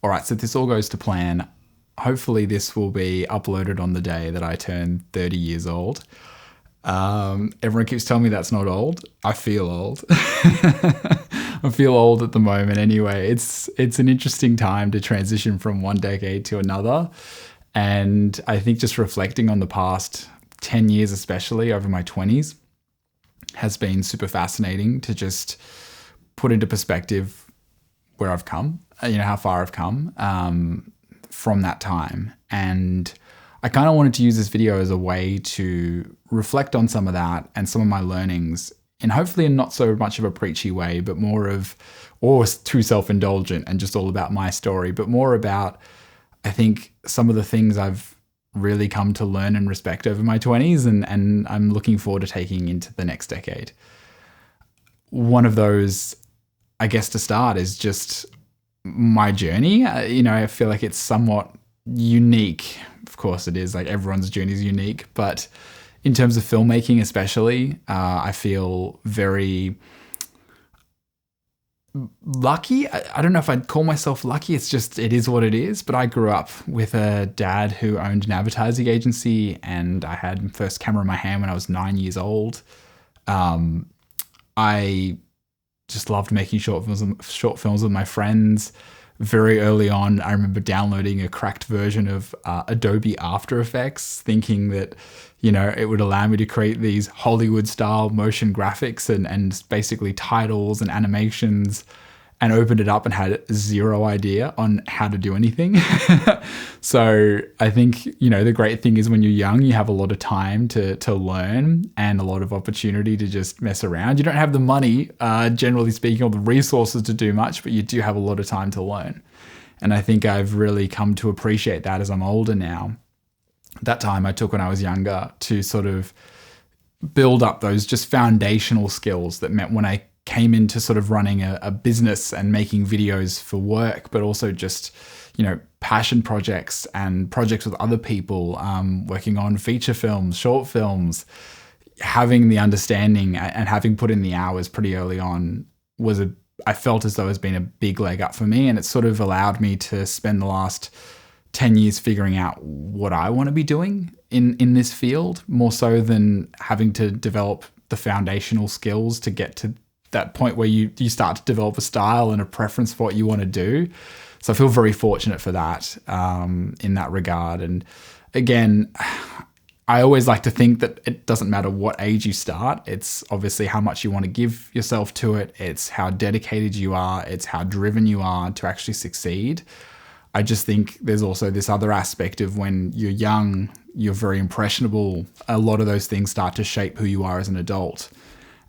all right, so this all goes to plan. Hopefully this will be uploaded on the day that I turn 30 years old. Everyone keeps telling me that's not old. I feel old. I feel old at the moment anyway. It's an interesting time to transition from one decade to another. And I think just reflecting on the past 10 years, especially over my 20s, has been super fascinating to just put into perspective where I've come, how far I've come from that time. And I kind of wanted to use this video as a way to reflect on some of that and some of my learnings in hopefully not so much of a preachy way, but more of, or too self-indulgent and just all about my story, but more about, I think, some of the things I've really come to learn and respect over my 20s and I'm looking forward to taking into the next decade. One of those, I guess, to start is just my journey. I feel like it's somewhat unique. Of course it is, like everyone's journey is unique, but in terms of filmmaking especially, I feel very lucky. I don't know if I'd call myself lucky. It is what it is. But I grew up with a dad who owned an advertising agency, and I had my first camera in my hand when I was 9 years old. I just loved making short films with my friends. Very early on, I remember downloading a cracked version of Adobe After Effects, thinking that, it would allow me to create these Hollywood-style motion graphics and basically titles and animations, and opened it up and had zero idea on how to do anything. So I think, the great thing is when you're young, you have a lot of time to learn and a lot of opportunity to just mess around. You don't have the money, generally speaking, or the resources to do much, but you do have a lot of time to learn. And I think I've really come to appreciate that as I'm older now. That time I took when I was younger to sort of build up those just foundational skills that meant when I came into sort of running a business and making videos for work, but also just, passion projects and projects with other people, working on feature films, short films, having the understanding and having put in the hours pretty early on I felt as though it's been a big leg up for me. And it sort of allowed me to spend the last 10 years figuring out what I want to be doing in this field, more so than having to develop the foundational skills to get to that point where you start to develop a style and a preference for what you want to do. So I feel very fortunate for that in that regard. And again, I always like to think that it doesn't matter what age you start. It's obviously how much you want to give yourself to it. It's how dedicated you are. It's how driven you are to actually succeed. I just think there's also this other aspect of when you're young, you're very impressionable. A lot of those things start to shape who you are as an adult.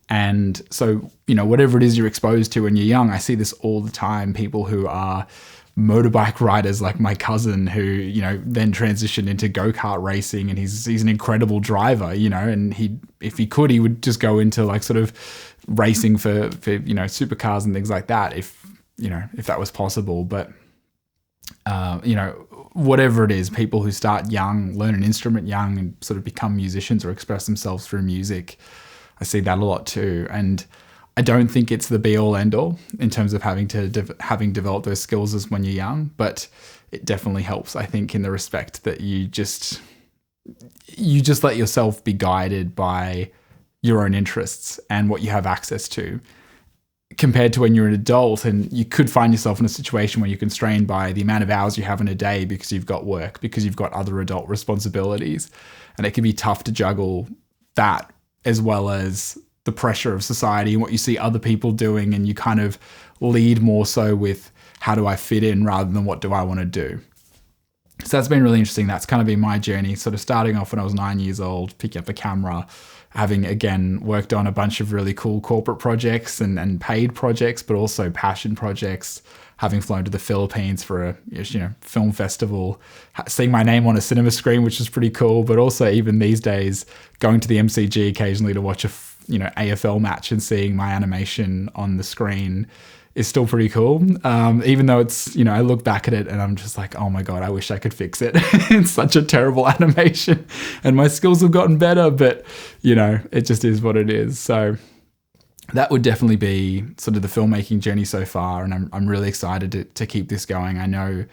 And so, whatever it is you're exposed to when you're young, I see this all the time. People who are motorbike riders, like my cousin, who, then transitioned into go-kart racing, and he's an incredible driver, and if he could, he would just go into like sort of racing for supercars and things like that, if that was possible. But whatever it is, people who start young, learn an instrument young, and sort of become musicians or express themselves through music, I see that a lot too. And I don't think it's the be all end all in terms of having developed those skills as when you're young, but it definitely helps, I think, in the respect that you just let yourself be guided by your own interests and what you have access to, compared to when you're an adult and you could find yourself in a situation where you're constrained by the amount of hours you have in a day because you've got work, because you've got other adult responsibilities. And it can be tough to juggle that as well as the pressure of society and what you see other people doing, and you kind of lead more so with how do I fit in rather than what do I want to do. So that's been really interesting. That's kind of been my journey, sort of starting off when I was 9 years old, picking up a camera, having, again, worked on a bunch of really cool corporate projects and paid projects, but also passion projects, having flown to the Philippines for a film festival, seeing my name on a cinema screen, which is pretty cool, but also even these days going to the MCG occasionally to watch a AFL match and seeing my animation on the screen is still pretty cool. Even though it's, I look back at it and I'm just like, oh my God, I wish I could fix it. It's such a terrible animation and my skills have gotten better, but it just is what it is. So that would definitely be sort of the filmmaking journey so far. And I'm really excited to keep this going. I know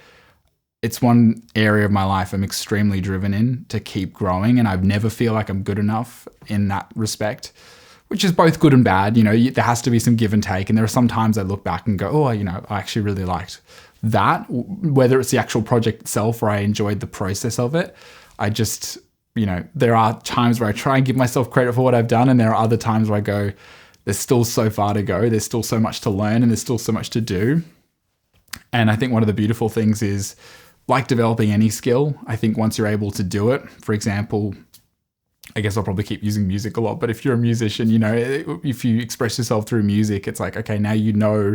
it's one area of my life I'm extremely driven in to keep growing, and I never feel like I'm good enough in that respect, which is both good and bad. There has to be some give and take. And there are some times I look back and go, oh, I actually really liked that, whether it's the actual project itself or I enjoyed the process of it. I just, there are times where I try and give myself credit for what I've done. And there are other times where I go, there's still so far to go. There's still so much to learn and there's still so much to do. And I think one of the beautiful things is, like developing any skill, I think once you're able to do it, for example, I guess I'll probably keep using music a lot, but if you're a musician, if you express yourself through music, it's like, okay, now you know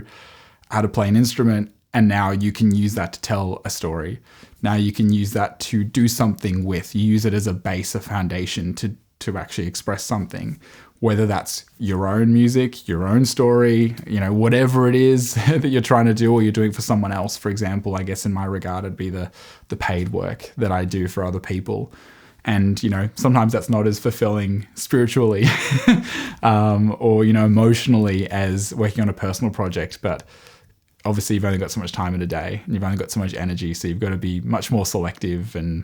how to play an instrument, and now you can use that to tell a story. Now you can use that to do something with. You use it as a base, a foundation to actually express something, whether that's your own music, your own story, whatever it is that you're trying to do or you're doing for someone else. For example, I guess in my regard, it'd be the paid work that I do for other people. And, sometimes that's not as fulfilling spiritually or, emotionally as working on a personal project. But obviously you've only got so much time in a day and you've only got so much energy. So you've got to be much more selective, and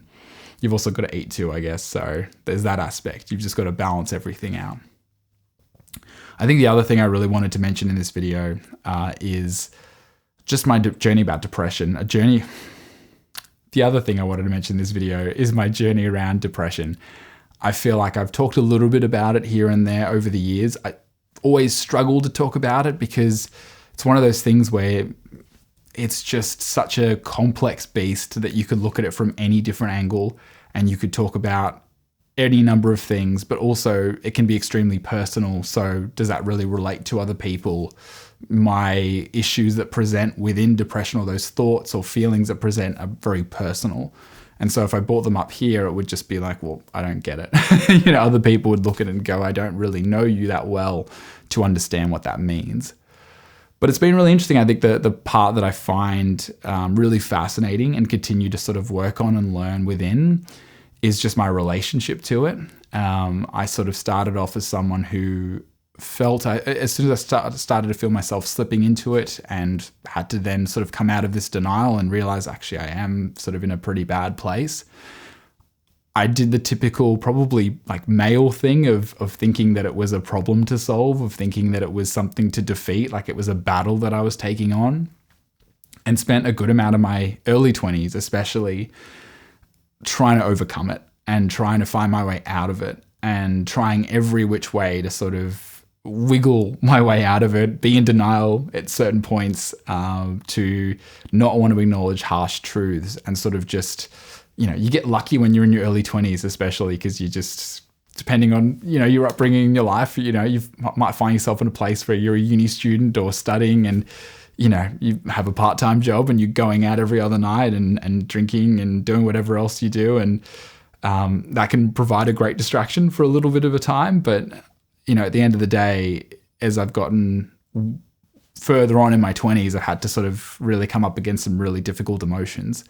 you've also got to eat too, I guess. So there's that aspect. You've just got to balance everything out. I think the other thing I really wanted to mention in this video is just my journey about depression. The other thing I wanted to mention in this video is my journey around depression. I feel like I've talked a little bit about it here and there over the years. I always struggle to talk about it because it's one of those things where it's just such a complex beast that you could look at it from any different angle and you could talk about any number of things, but also it can be extremely personal. So does that really relate to other people? My issues that present within depression, or those thoughts or feelings that present, are very personal. And so if I brought them up here, it would just be like, well, I don't get it. Other people would look at it and go, I don't really know you that well to understand what that means. But it's been really interesting. I think the part that I find really fascinating and continue to sort of work on and learn within is just my relationship to it. I sort of started off as someone who felt, as soon as I started to feel myself slipping into it, and had to then sort of come out of this denial and realize actually I am sort of in a pretty bad place. I did the typical, probably like male thing of thinking that it was a problem to solve, of thinking that it was something to defeat, like it was a battle that I was taking on, and spent a good amount of my early 20s especially trying to overcome it and trying to find my way out of it, and trying every which way to sort of wiggle my way out of it, be in denial at certain points, to not want to acknowledge harsh truths, and sort of just, you get lucky when you're in your early 20s, especially because you just, depending on, your upbringing in your life, you might find yourself in a place where you're a uni student or studying, and you have a part-time job and you're going out every other night and drinking and doing whatever else you do. And that can provide a great distraction for a little bit of a time. But, at the end of the day, as I've gotten further on in my 20s, I've had to sort of really come up against some really difficult emotions.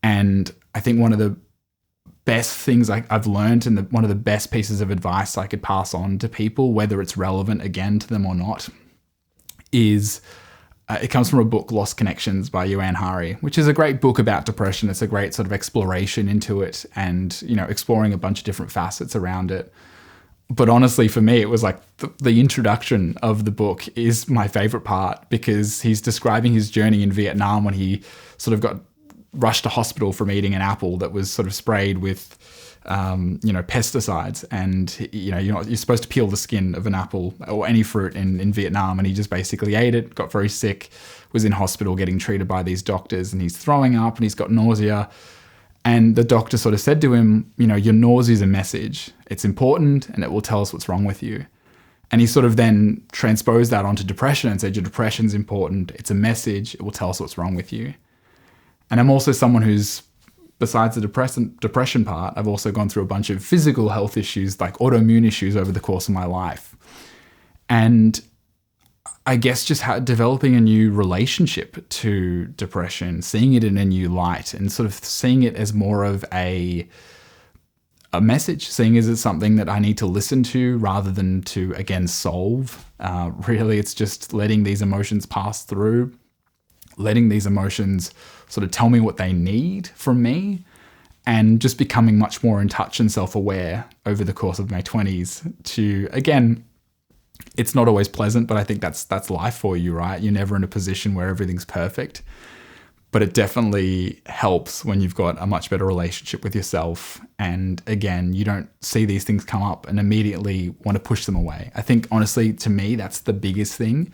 And I think one of the best things I've learned, and one of the best pieces of advice I could pass on to people, whether it's relevant again to them or not, is it comes from a book, Lost Connections by Joanne Hari, which is a great book about depression. It's a great sort of exploration into it, and, exploring a bunch of different facets around it. But honestly, for me, it was like the introduction of the book is my favorite part, because he's describing his journey in Vietnam when he sort of got rushed to hospital from eating an apple that was sort of sprayed with, pesticides. And, you're supposed to peel the skin of an apple or any fruit in Vietnam. And he just basically ate it, got very sick, was in hospital getting treated by these doctors, and he's throwing up and he's got nausea. And the doctor sort of said to him, your nausea is a message. It's important and it will tell us what's wrong with you. And he sort of then transposed that onto depression and said, your depression's important. It's a message. It will tell us what's wrong with you. And I'm also someone who's, besides the depression part, I've also gone through a bunch of physical health issues, like autoimmune issues, over the course of my life. And I guess just developing a new relationship to depression, seeing it in a new light, and sort of seeing it as more of a a message, seeing as it's something that I need to listen to rather than to, again, solve. Really, it's just letting these emotions pass through, letting these emotions sort of tell me what they need from me, and just becoming much more in touch and self-aware over the course of my 20s to, again, it's not always pleasant, but I think that's life for you, right? You're never in a position where everything's perfect. But it definitely helps when you've got a much better relationship with yourself. And again, you don't see these things come up and immediately want to push them away. I think, honestly, to me, that's the biggest thing,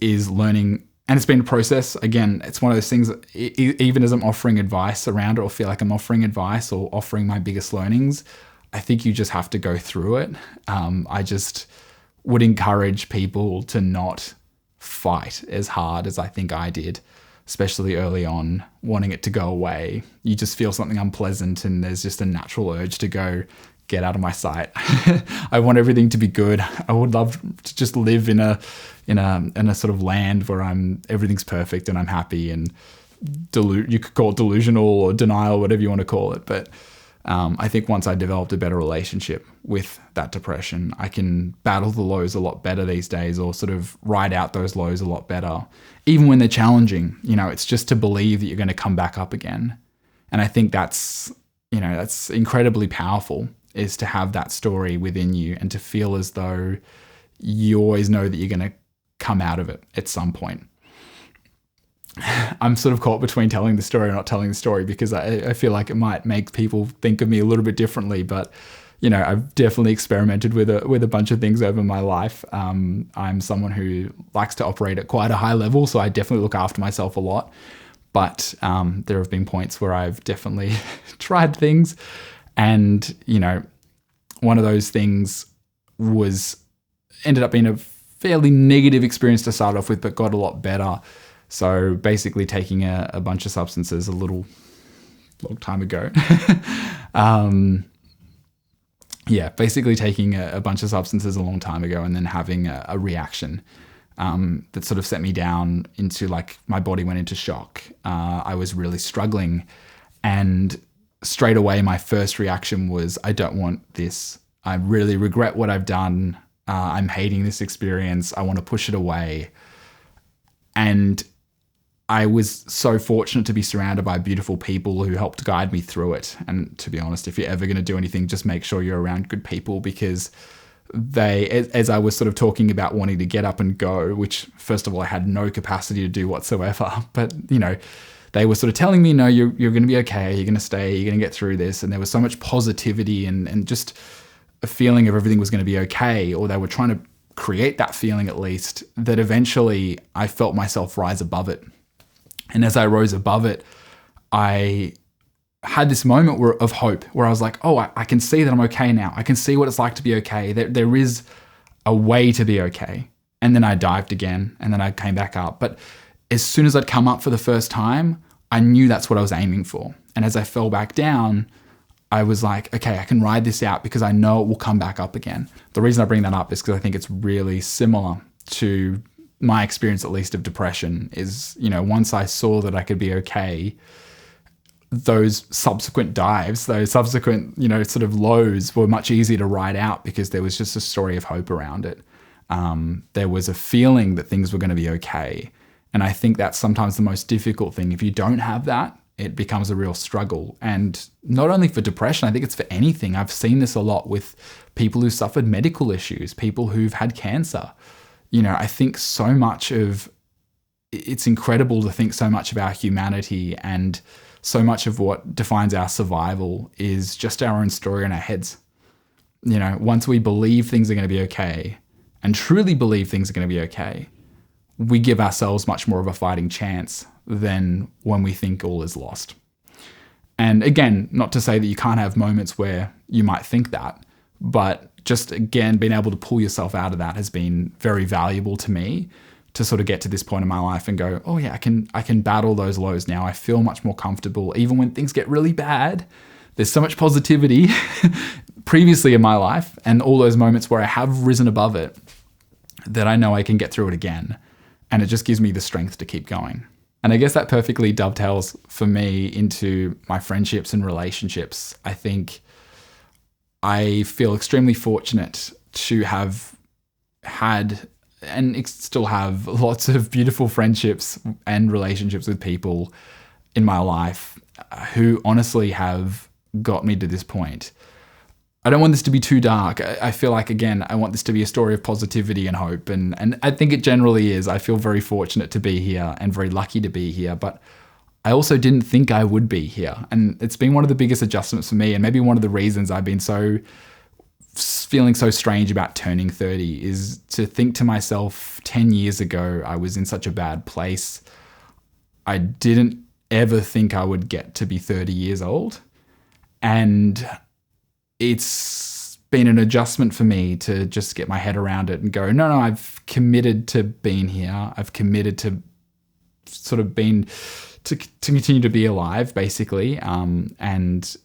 is learning. And it's been a process. Again, it's one of those things, even as I'm offering advice around it, or feel like I'm offering advice or offering my biggest learnings, I think you just have to go through it. I just would encourage people to not fight as hard as I think I did, especially early on, wanting it to go away. You just feel something unpleasant and there's just a natural urge to go, get out of my sight. I want everything to be good. I would love to just live in a sort of land where everything's perfect and I'm happy, and you could call it delusional or denial, whatever you want to call it. But I think once I developed a better relationship with that depression, I can battle the lows a lot better these days, or sort of ride out those lows a lot better, even when they're challenging. It's just to believe that you're going to come back up again. And I think that's incredibly powerful, is to have that story within you and to feel as though you always know that you're going to come out of it at some point. I'm sort of caught between telling the story or not telling the story, because I feel like it might make people think of me a little bit differently. But, I've definitely experimented with a bunch of things over my life. I'm someone who likes to operate at quite a high level, so I definitely look after myself a lot. But there have been points where I've definitely tried things. And, one of those things ended up being a fairly negative experience to start off with, but got a lot better. So basically taking a bunch of substances a long time ago. Basically taking a bunch of substances a long time ago, and then having a reaction that sort of set me down into, like, my body went into shock. I was really struggling, and straight away my first reaction was, I don't want this. I really regret what I've done. I'm hating this experience. I want to push it away. And I was so fortunate to be surrounded by beautiful people who helped guide me through it. And to be honest, if you're ever going to do anything, just make sure you're around good people, because as I was sort of talking about wanting to get up and go, which first of all, I had no capacity to do whatsoever, but they were sort of telling me, no, you're going to be okay. You're going to stay, you're going to get through this. And there was so much positivity and just a feeling of everything was going to be okay, or they were trying to create that feeling at least, that eventually I felt myself rise above it. And as I rose above it, I had this moment of hope where I was like, oh, I can see that I'm okay now. I can see what it's like to be okay. There is a way to be okay. And then I dived again, and then I came back up. But as soon as I'd come up for the first time, I knew that's what I was aiming for. And as I fell back down, I was like, okay, I can ride this out because I know it will come back up again. The reason I bring that up is because I think it's really similar to my experience, at least, of depression. Is, once I saw that I could be okay, those subsequent dives, those subsequent, sort of lows were much easier to ride out, because there was just a story of hope around it. There was a feeling that things were going to be okay. And I think that's sometimes the most difficult thing. If you don't have that, it becomes a real struggle. And not only for depression, I think it's for anything. I've seen this a lot with people who suffered medical issues, people who've had cancer. I think so much it's incredible to think so much of our humanity, and so much of what defines our survival is just our own story in our heads. Once we believe things are going to be okay, and truly believe things are going to be okay, we give ourselves much more of a fighting chance than when we think all is lost. And again, not to say that you can't have moments where you might think that, but just, again, being able to pull yourself out of that has been very valuable to me, to sort of get to this point in my life and go, oh yeah, I can battle those lows now. I feel much more comfortable. Even when things get really bad, there's so much positivity previously in my life, and all those moments where I have risen above it, that I know I can get through it again. And it just gives me the strength to keep going. And I guess that perfectly dovetails for me into my friendships and relationships. I think I feel extremely fortunate to have had and still have lots of beautiful friendships and relationships with people in my life who honestly have got me to this point. I don't want this to be too dark. I feel like, again, I want this to be a story of positivity and hope. And I think it generally is. I feel very fortunate to be here and very lucky to be here. But I also didn't think I would be here. And it's been one of the biggest adjustments for me. And maybe one of the reasons I've been feeling so strange about turning 30 is to think to myself, 10 years ago, I was in such a bad place. I didn't ever think I would get to be 30 years old. And it's been an adjustment for me to just get my head around it and go, no, I've committed to being here. I've committed to to continue to be alive, basically, and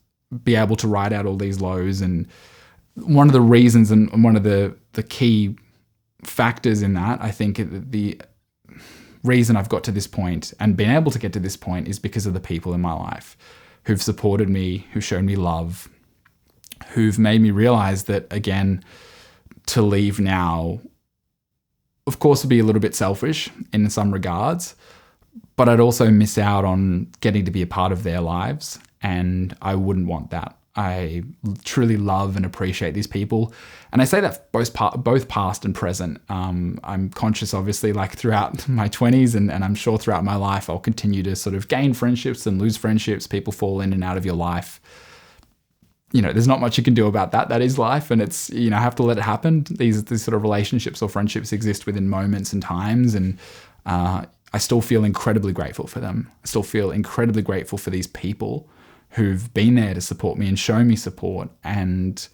be able to ride out all these lows. And one of the reasons and one of the key factors in that, I think the reason I've got to this point and been able to get to this point is because of the people in my life who've supported me, who've shown me love, who've made me realize that, again, to leave now, of course, would be a little bit selfish in some regards, but I'd also miss out on getting to be a part of their lives, and I wouldn't want that. I truly love and appreciate these people. And I say that both past and present. I'm conscious, obviously, like throughout my 20s and I'm sure throughout my life, I'll continue to sort of gain friendships and lose friendships. People fall in and out of your life. There's not much you can do about that. That is life. And it's, I have to let it happen. These sort of relationships or friendships exist within moments and times. And I still feel incredibly grateful for them. I still feel incredibly grateful for these people who've been there to support me and show me support. And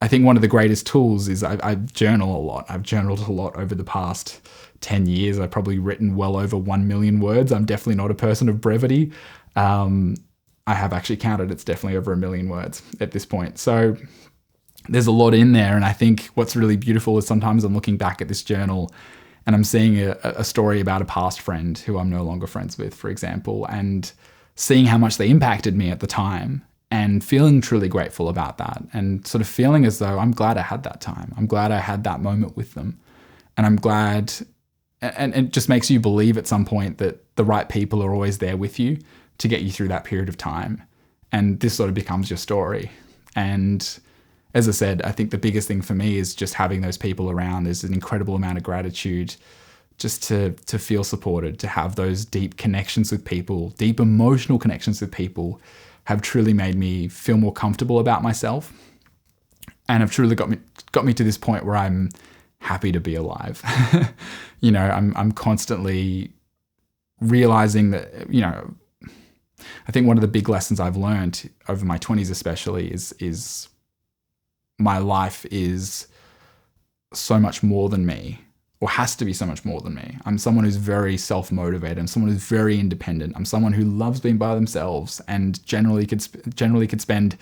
I think one of the greatest tools is I journal a lot. I've journaled a lot over the past 10 years. I've probably written well over 1 million words. I'm definitely not a person of brevity. I have actually counted. It's definitely over 1 million words at this point. So there's a lot in there. And I think what's really beautiful is sometimes I'm looking back at this journal and I'm seeing a story about a past friend who I'm no longer friends with, for example, and seeing how much they impacted me at the time and feeling truly grateful about that and sort of feeling as though I'm glad I had that time. I'm glad I had that moment with them. And I'm glad, and it just makes you believe at some point that the right people are always there with you to get you through that period of time. And this sort of becomes your story. And as I said, I think the biggest thing for me is just having those people around. There's an incredible amount of gratitude just to feel supported, to have those deep connections with people, deep emotional connections with people have truly made me feel more comfortable about myself and have truly got me to this point where I'm happy to be alive. I'm constantly realizing that, I think one of the big lessons I've learned over my 20s especially is my life is so much more than me, or has to be so much more than me. I'm someone who's very self-motivated. I'm someone who's very independent. I'm someone who loves being by themselves and generally could spend,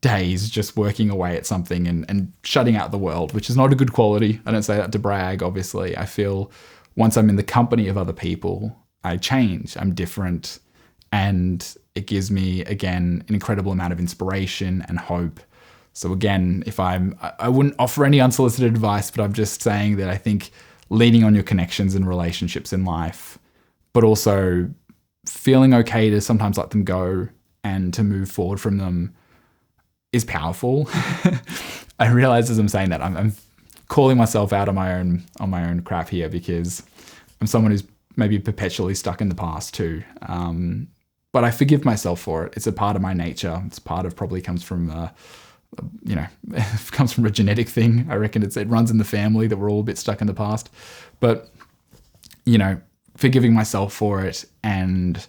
days just working away at something and shutting out the world, which is not a good quality. I don't say that to brag, obviously. I feel once I'm in the company of other people, I change, I'm different. And it gives me, again, an incredible amount of inspiration and hope. So again, I wouldn't offer any unsolicited advice, but I'm just saying that I think leaning on your connections and relationships in life, but also feeling okay to sometimes let them go and to move forward from them is powerful. I realize as I'm saying that I'm calling myself out on my own crap here because I'm someone who's maybe perpetually stuck in the past too. But I forgive myself for it. It's a part of my nature. It's part of probably comes from comes from a genetic thing. I reckon it runs in the family that we're all a bit stuck in the past. But, forgiving myself for it and,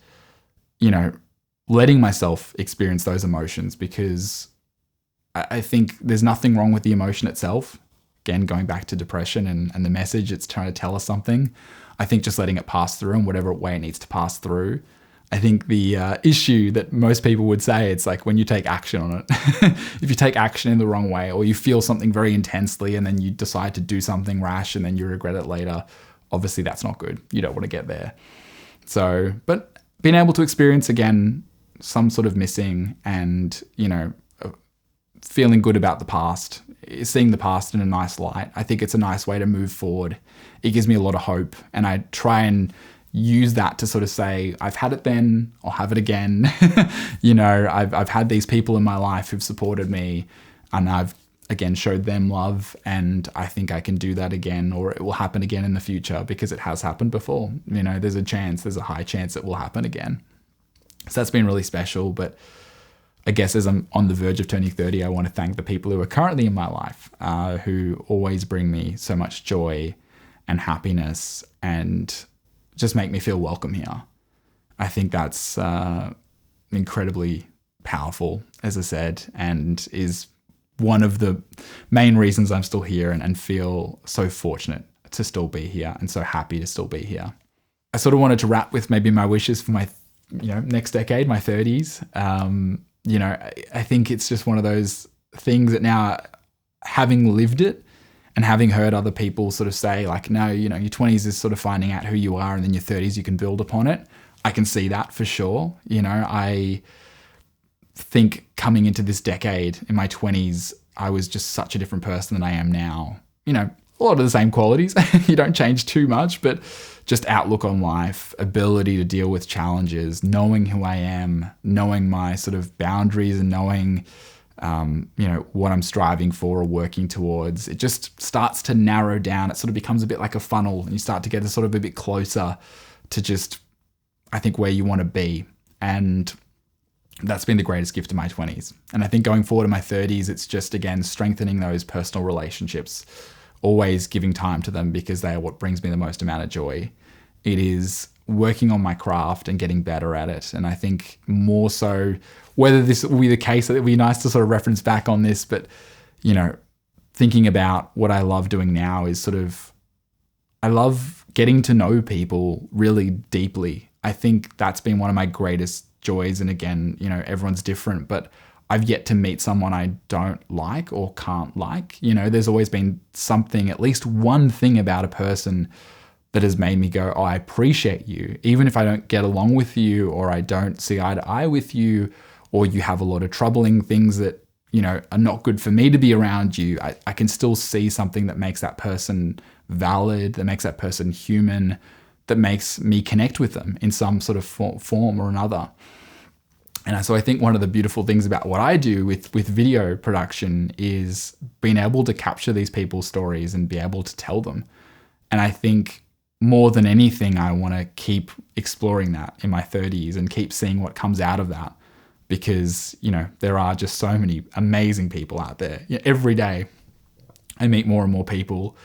letting myself experience those emotions, because I think there's nothing wrong with the emotion itself. Again, going back to depression and the message, it's trying to tell us something. I think just letting it pass through in whatever way it needs to pass through. I think the issue that most people would say, it's like when you take action on it. If you take action in the wrong way, or you feel something very intensely and then you decide to do something rash and then you regret it later, obviously that's not good. You don't want to get there. So, but being able to experience again some sort of missing and, feeling good about the past, seeing the past in a nice light. I think it's a nice way to move forward. It gives me a lot of hope, and I try and use that to sort of say, I've had it then, I'll have it again. I've had these people in my life who've supported me, and I've again showed them love, and I think I can do that again, or it will happen again in the future because it has happened before. There's a high chance it will happen again. So that's been really special. But I guess as I'm on the verge of turning 30, I want to thank the people who are currently in my life, who always bring me so much joy and happiness and just make me feel welcome here. I think that's incredibly powerful, as I said, and is one of the main reasons I'm still here and feel so fortunate to still be here and so happy to still be here. I sort of wanted to wrap with maybe my wishes for my next decade, my 30s. I think it's just one of those things that now, having lived it and having heard other people sort of say like, no, your 20s is sort of finding out who you are, and then your 30s you can build upon it. I can see that for sure. I think coming into this decade in my 20s, I was just such a different person than I am now. A lot of the same qualities. You don't change too much, but just outlook on life, ability to deal with challenges, knowing who I am, knowing my sort of boundaries, and knowing, what I'm striving for or working towards. It just starts to narrow down. It sort of becomes a bit like a funnel, and you start to get sort of a bit closer to just, I think, where you want to be. And that's been the greatest gift of my 20s. And I think going forward in my 30s, it's just, again, strengthening those personal relationships, always giving time to them because they are what brings me the most amount of joy. It is working on my craft and getting better at it. And I think more so, whether this will be the case, it would be nice to sort of reference back on this, but, thinking about what I love doing now is sort of, I love getting to know people really deeply. I think that's been one of my greatest joys. And again, everyone's different, but I've yet to meet someone I don't like or can't like. There's always been something, at least one thing about a person that has made me go, oh, I appreciate you. Even if I don't get along with you, or I don't see eye to eye with you, or you have a lot of troubling things that, are not good for me to be around you, I can still see something that makes that person valid, that makes that person human, that makes me connect with them in some sort of form or another. And so I think one of the beautiful things about what I do with video production is being able to capture these people's stories and be able to tell them. And I think more than anything, I want to keep exploring that in my 30s and keep seeing what comes out of that, because, there are just so many amazing people out there. Every day I meet more and more people.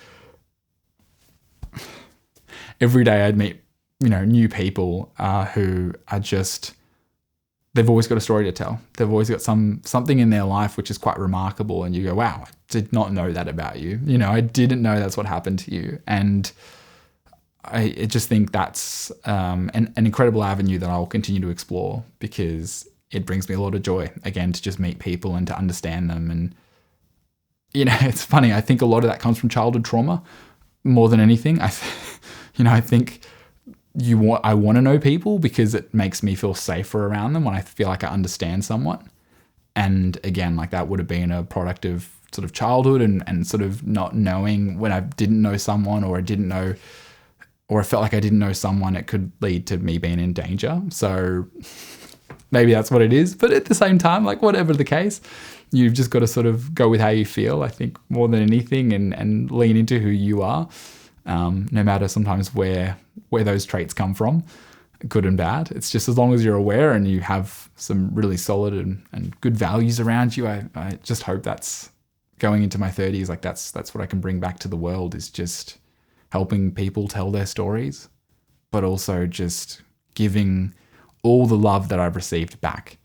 Every day I'd meet, new people who are just, they've always got a story to tell. They've always got something in their life which is quite remarkable, and you go, wow, I did not know that about you. I didn't know that's what happened to you. And I just think that's an incredible avenue that I'll continue to explore, because it brings me a lot of joy, again, to just meet people and to understand them. And, it's funny, I think a lot of that comes from childhood trauma more than anything. I think I want to know people because it makes me feel safer around them when I feel like I understand someone. And again, like that would have been a product of sort of childhood and sort of not knowing when I didn't know someone, or I felt like I didn't know someone, it could lead to me being in danger. So maybe that's what it is. But at the same time, like whatever the case, you've just got to sort of go with how you feel, I think, more than anything, and lean into who you are. No matter sometimes where those traits come from, good and bad. It's just as long as you're aware and you have some really solid and good values around you, I just hope that's going into my 30s. Like that's what I can bring back to the world, is just helping people tell their stories, but also just giving all the love that I've received back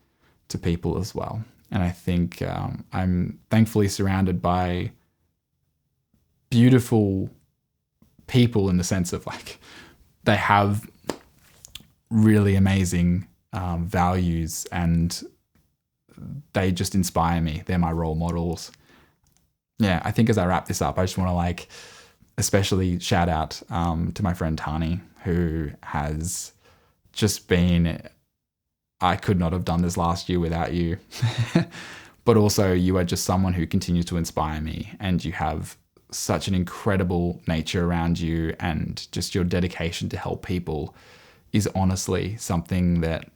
to people as well. And I think I'm thankfully surrounded by beautiful people, in the sense of like they have really amazing values, and they just inspire me. They're my role models. Yeah, I think as I wrap this up, I just want to especially shout out to my friend Tani, who has just been, I could not have done this last year without you. but also you are just someone who continues to inspire me, and you have such an incredible nature around you, and just your dedication to help people is honestly something that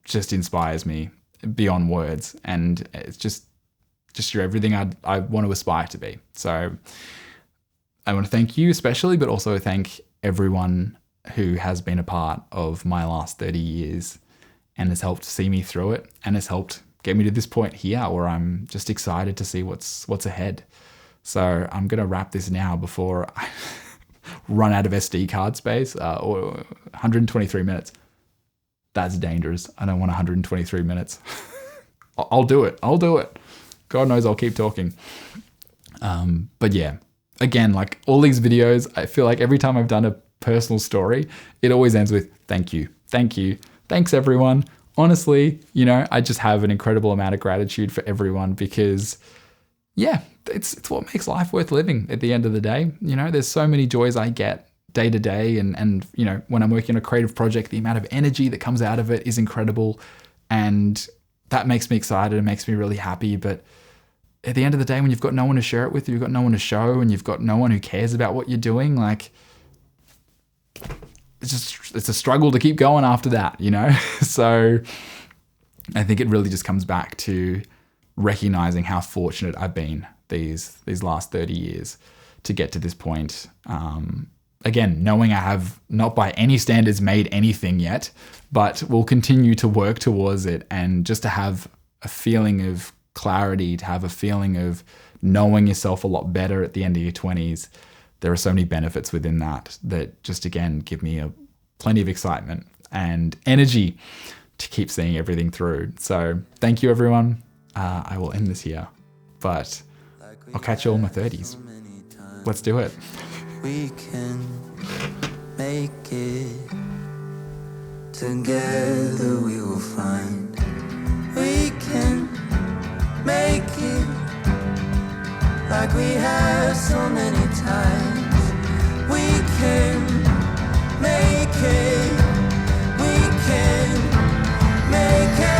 just inspires me beyond words. And it's just you're everything I want to aspire to be. So I want to thank you especially, but also thank everyone who has been a part of my last 30 years and has helped see me through it, and has helped get me to this point here where I'm just excited to see what's ahead. So I'm going to wrap this now before I run out of SD card space, or 123 minutes. That's dangerous. I don't want 123 minutes. I'll do it. God knows I'll keep talking. But yeah, again, like all these videos, I feel like every time I've done a personal story, it always ends with thank you. Thanks everyone. Honestly, I just have an incredible amount of gratitude for everyone, because yeah, it's what makes life worth living at the end of the day. There's so many joys I get day to day, and when I'm working on a creative project, the amount of energy that comes out of it is incredible, and that makes me excited and makes me really happy. But at the end of the day, when you've got no one to share it with, you've got no one to show, and you've got no one who cares about what you're doing, like it's a struggle to keep going after that, So I think it really just comes back to recognizing how fortunate I've been these last 30 years to get to this point. Again, knowing I have not by any standards made anything yet, but will continue to work towards it, and just to have a feeling of clarity, to have a feeling of knowing yourself a lot better at the end of your 20s. There are so many benefits within that just, again, give me plenty of excitement and energy to keep seeing everything through. So thank you, everyone. I will end this here, but I'll catch you all in my 30s. Let's do it. We can make it. Together we will find. We can make it like we have so many times. We can make it. We can make it.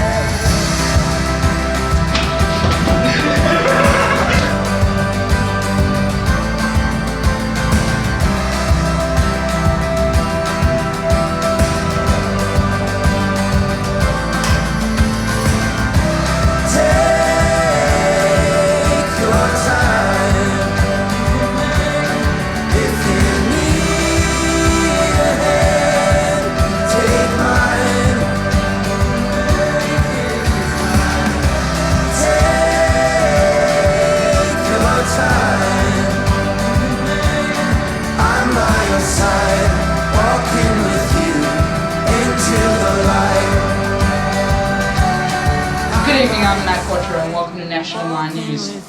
Good evening, I'm Nat Quattro and welcome to National Line News.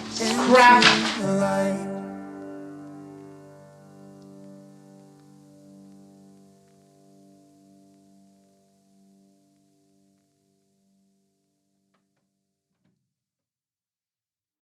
Scrap